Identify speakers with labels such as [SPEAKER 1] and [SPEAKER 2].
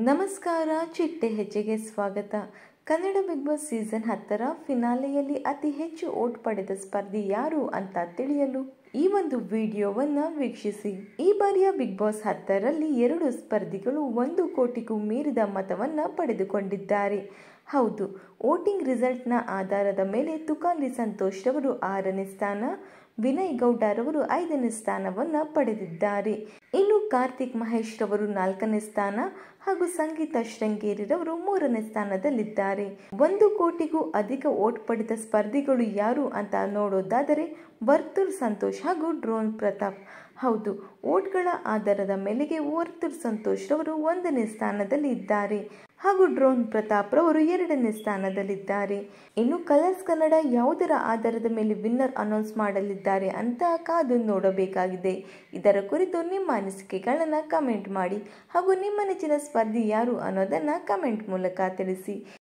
[SPEAKER 1] ನಮಸ್ಕಾರ, ಚಿಟ್ಟೆ ಹೆಜ್ಜೆಗೆ ಸ್ವಾಗತ. ಕನ್ನಡ ಬಿಗ್ ಬಾಸ್ ಸೀಸನ್ 10ರ ಫಿನಾಲೆಯಲ್ಲಿ ಅತಿ ಹೆಚ್ಚು ವೋಟ್ ಪಡೆದ ಸ್ಪರ್ಧಿ ಯಾರು ಅಂತ ತಿಳಿಯಲು ಈ ಒಂದು ವಿಡಿಯೋವನ್ನ ವೀಕ್ಷಿಸಿ. ಈ ಬಾರಿಯ ಬಿಗ್ ಬಾಸ್ 10ರಲ್ಲಿ 2 ಸ್ಪರ್ಧಿಗಳು 1 ಕೋಟಿಗೂ ಮೀರಿದ ಮತವನ್ನ ಪಡೆದುಕೊಂಡಿದ್ದಾರೆ. ಹೌದು, ವೋಟಿಂಗ್ ರಿಸಲ್ಟ್ನ ಆಧಾರದ ಮೇಲೆ ತುಕಾಲಿ ಸಂತೋಷ್ ರವರು 6ನೇ ಸ್ಥಾನ, ವಿನಯ್ ಗೌಡ ರವರು 5ನೇ ಸ್ಥಾನವನ್ನ ಪಡೆದಿದ್ದಾರೆ. ಇನ್ನು ಕಾರ್ತಿಕ್ ಮಹೇಶ್ ರವರು 4ನೇ ಸ್ಥಾನ ಹಾಗೂ ಸಂಗೀತಾ ಶೃಂಗೇರಿ ರವರು 3ನೇ ಸ್ಥಾನದಲ್ಲಿದ್ದಾರೆ. 1 ಕೋಟಿಗೂ ಅಧಿಕ ವೋಟ್ ಪಡೆದ ಸ್ಪರ್ಧಿಗಳು ಯಾರು ಅಂತ ನೋಡೋದಾದರೆ ವರ್ತೂರ್ ಸಂತೋಷ್ ಹಾಗೂ ಡ್ರೋನ್ ಪ್ರತಾಪ್. ಹೌದು, ವೋಟ್ಗಳ ಆಧಾರದ ಮೇಲೆಗೆ ವರ್ತೂರ್ ಸಂತೋಷ್ ರವರು 1ನೇ ಸ್ಥಾನದಲ್ಲಿ ಇದ್ದಾರೆ ಹಾಗೂ ಡ್ರೋನ್ ಪ್ರತಾಪ್ ರವರು 2ನೇ ಸ್ಥಾನದಲ್ಲಿದ್ದಾರೆ. ಇನ್ನು ಕಲರ್ಸ್ ಕನ್ನಡ ಯಾವುದರ ಆಧಾರದ ಮೇಲೆ ವಿನ್ನರ್ ಅನೌನ್ಸ್ ಮಾಡಲಿದ್ದಾರೆ ಅಂತ ಕಾದು ನೋಡಬೇಕಾಗಿದೆ. ಇದರ ಕುರಿತು ನಿಮ್ಮ ಅನಿಸಿಕೆಗಳನ್ನ ಕಮೆಂಟ್ ಮಾಡಿ ಹಾಗೂ ನಿಮ್ಮ ನೆಚ್ಚಿನ ಸ್ಪರ್ಧಿ ಯಾರು ಅನ್ನೋದನ್ನ ಕಮೆಂಟ್ ಮೂಲಕ ತಿಳಿಸಿ.